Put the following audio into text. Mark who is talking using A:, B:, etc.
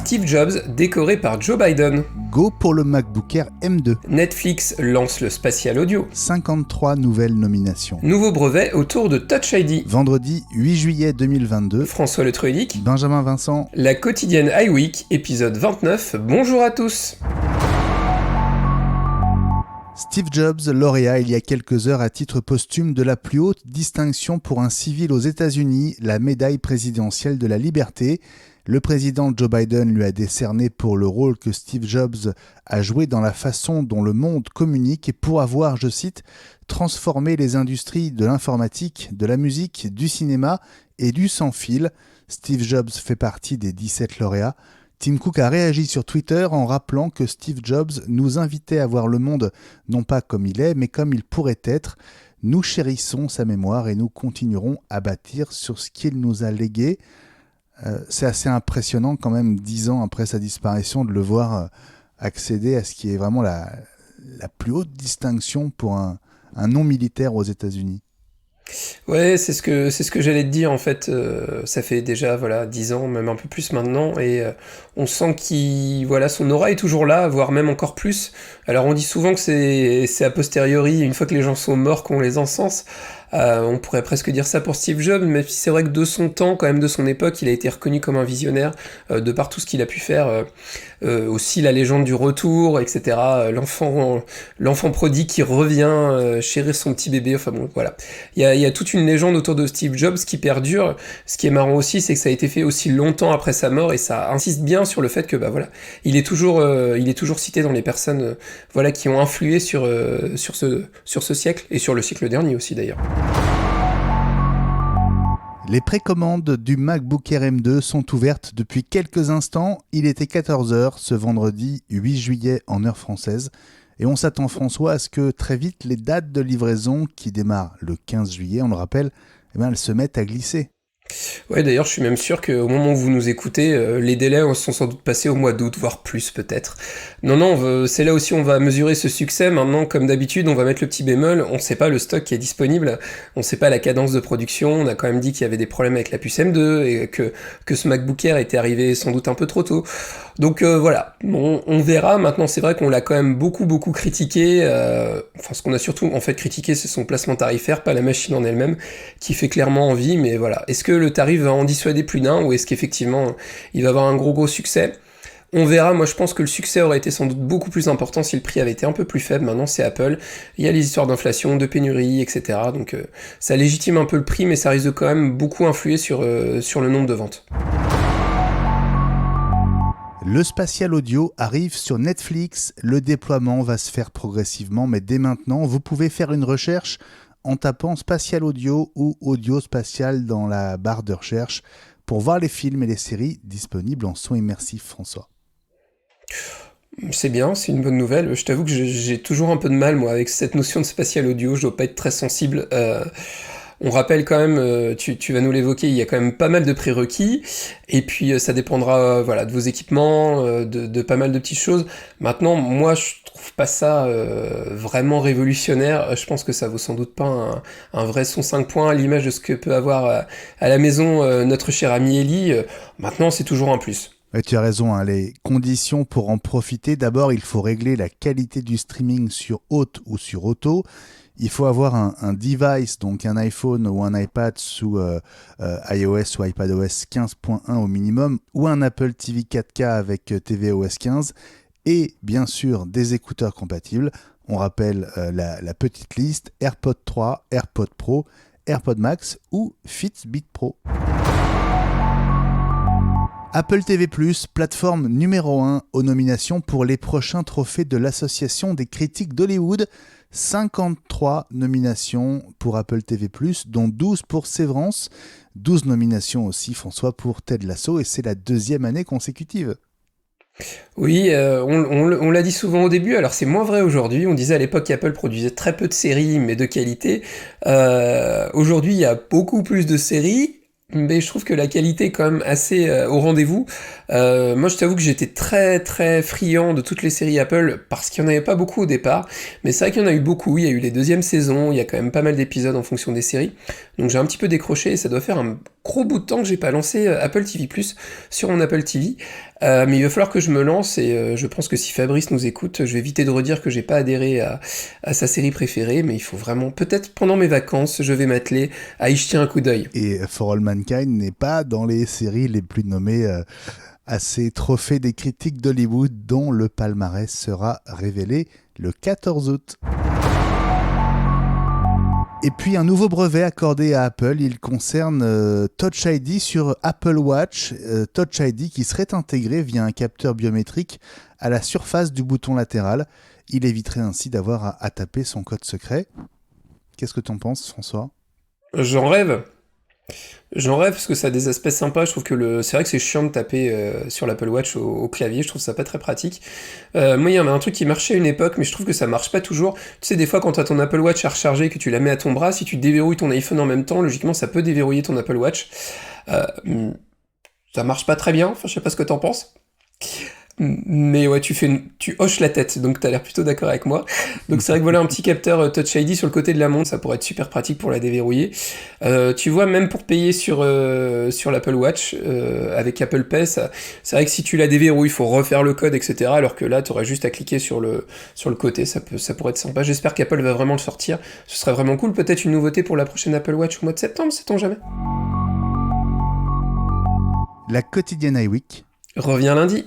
A: Steve Jobs décoré par Joe Biden.
B: Go pour le MacBook Air M2.
A: Netflix lance le spatial audio.
B: 53 nouvelles nominations.
A: Nouveau brevet autour de Touch ID.
B: Vendredi 8 juillet 2022.
A: François Le Truelic.
B: Benjamin Vincent.
A: La quotidienne iWeek, épisode 29. Bonjour à tous.
B: Steve Jobs, lauréat il y a quelques heures à titre posthume de la plus haute distinction pour un civil aux États-Unis, la médaille présidentielle de la liberté. Le président Joe Biden lui a décerné pour le rôle que Steve Jobs a joué dans la façon dont le monde communique et pour avoir, je cite, transformé les industries de l'informatique, de la musique, du cinéma et du sans-fil. Steve Jobs fait partie des 17 lauréats. Tim Cook a réagi sur Twitter en rappelant que Steve Jobs nous invitait à voir le monde non pas comme il est, mais comme il pourrait être. Nous chérissons sa mémoire et nous continuerons à bâtir sur ce qu'il nous a légué. C'est assez impressionnant quand même, 10 ans après sa disparition, de le voir accéder à ce qui est vraiment la plus haute distinction pour un non-militaire aux États-Unis.
A: Ouais, c'est ce que j'allais te dire en fait. Ça fait déjà 10 ans, même un peu plus maintenant, et on sent son aura est toujours là, voire même encore plus. Alors on dit souvent que c'est a posteriori, une fois que les gens sont morts, qu'on les encense. On pourrait presque dire ça pour Steve Jobs, mais c'est vrai que de son temps, quand même de son époque, il a été reconnu comme un visionnaire de par tout ce qu'il a pu faire. Aussi la légende du retour, etc. L'enfant prodigue qui revient chérir son petit bébé. Enfin bon, voilà. Il y a toute une légende autour de Steve Jobs qui perdure. Ce qui est marrant aussi, c'est que ça a été fait aussi longtemps après sa mort, et ça insiste bien sur le fait que il est toujours cité dans les personnes qui ont influé sur ce siècle et sur le siècle dernier aussi d'ailleurs.
B: Les précommandes du MacBook Air M2 sont ouvertes depuis quelques instants. Il était 14h ce vendredi 8 juillet en heure française. Et on s'attend, François, à ce que très vite les dates de livraison, qui démarrent le 15 juillet, on le rappelle, elles se mettent à glisser.
A: Ouais, d'ailleurs, je suis même sûr qu'au moment où vous nous écoutez, les délais sont sans doute passés au mois d'août, voire plus peut-être. Non, c'est là aussi on va mesurer ce succès. Maintenant, comme d'habitude, on va mettre le petit bémol. On ne sait pas le stock qui est disponible, on ne sait pas la cadence de production. On a quand même dit qu'il y avait des problèmes avec la puce M2 et que ce MacBook Air était arrivé sans doute un peu trop tôt. Donc voilà, on verra. Maintenant, c'est vrai qu'on l'a quand même beaucoup critiqué. Ce qu'on a surtout en fait critiqué, c'est son placement tarifaire, pas la machine en elle-même, qui fait clairement envie. Mais voilà, est-ce que le tarif va en dissuader plus d'un, ou est-ce qu'effectivement il va avoir un gros succès ? On verra. Moi je pense que le succès aurait été sans doute beaucoup plus important si le prix avait été un peu plus faible. Maintenant c'est Apple, il y a les histoires d'inflation, de pénurie, etc. Donc ça légitime un peu le prix, mais ça risque de quand même beaucoup influer sur le nombre de ventes.
B: Le spatial audio arrive sur Netflix. Le déploiement va se faire progressivement, mais dès maintenant, vous pouvez faire une recherche en tapant spatial audio ou audio spatial dans la barre de recherche pour voir les films et les séries disponibles en son immersif, François.
A: C'est bien, c'est une bonne nouvelle. Je t'avoue que j'ai toujours un peu de mal, moi, avec cette notion de spatial audio. Je dois pas être très sensible. On rappelle quand même, tu vas nous l'évoquer, il y a quand même pas mal de prérequis, et puis ça dépendra de vos équipements, de pas mal de petites choses. Maintenant, moi je trouve pas ça vraiment révolutionnaire. Je pense que ça vaut sans doute pas un vrai son 5 points à l'image de ce que peut avoir à la maison notre cher ami Eli. Maintenant, c'est toujours un plus.
B: Ouais, tu as raison, les conditions pour en profiter, d'abord il faut régler la qualité du streaming sur haute ou sur auto. Il faut avoir un device, donc un iPhone ou un iPad sous iOS ou iPadOS 15.1 au minimum, ou un Apple TV 4K avec tvOS 15, et bien sûr des écouteurs compatibles. On rappelle la petite liste: AirPod 3, AirPod Pro, AirPod Max ou Fitbit Pro. Apple TV+, plateforme numéro 1 aux nominations pour les prochains trophées de l'Association des critiques d'Hollywood. 53 nominations pour Apple TV+, dont 12 pour Sévrance. 12 nominations aussi, François, pour Ted Lasso, et c'est la 2e année consécutive.
A: Oui, on l'a dit souvent au début, alors c'est moins vrai aujourd'hui. On disait à l'époque qu'Apple produisait très peu de séries, mais de qualité. Aujourd'hui, il y a beaucoup plus de séries, mais je trouve que la qualité est quand même assez au rendez-vous. Moi je t'avoue que j'étais très très friand de toutes les séries Apple parce qu'il n'y en avait pas beaucoup au départ, mais c'est vrai qu'il y en a eu beaucoup. Il y a eu les 2e saisons, il y a quand même pas mal d'épisodes en fonction des séries, donc j'ai un petit peu décroché et ça doit faire un gros bout de temps que j'ai pas lancé Apple TV+ sur mon Apple TV. Mais il va falloir que je me lance et je pense que si Fabrice nous écoute, je vais éviter de redire que j'ai pas adhéré à sa série préférée, mais il faut vraiment, peut-être pendant mes vacances, je vais m'atteler à y jeter un coup d'œil.
B: Et For All Mankind n'est pas dans les séries les plus nommées à ces trophées des critiques d'Hollywood dont le palmarès sera révélé le 14 août. Et puis un nouveau brevet accordé à Apple, il concerne Touch ID sur Apple Watch, Touch ID qui serait intégré via un capteur biométrique à la surface du bouton latéral. Il éviterait ainsi d'avoir à taper son code secret. Qu'est-ce que t'en penses, François ?
A: J'en rêve. J'en rêve parce que ça a des aspects sympas. Je trouve que c'est vrai que c'est chiant de taper sur l'Apple Watch au clavier. Je trouve ça pas très pratique. Moi, il y en a un truc qui marchait à une époque, mais je trouve que ça marche pas toujours. Tu sais, des fois, quand t'as ton Apple Watch à recharger et que tu la mets à ton bras, si tu déverrouilles ton iPhone en même temps, logiquement, ça peut déverrouiller ton Apple Watch. Euh, Ça marche pas très bien. Enfin, je sais pas ce que t'en penses. Mais ouais, tu hoches la tête, donc t'as l'air plutôt d'accord avec moi. Donc c'est vrai que voilà un petit capteur Touch ID sur le côté de la montre, ça pourrait être super pratique pour la déverrouiller. Tu vois, même pour payer sur l'Apple Watch, avec Apple Pay, c'est vrai que si tu la déverrouilles, il faut refaire le code, etc. Alors que là, t'aurais juste à cliquer sur le côté, ça pourrait être sympa. J'espère qu'Apple va vraiment le sortir. Ce serait vraiment cool, peut-être une nouveauté pour la prochaine Apple Watch au mois de septembre, sait-on jamais.
B: La quotidienne iWeek.
A: Reviens lundi.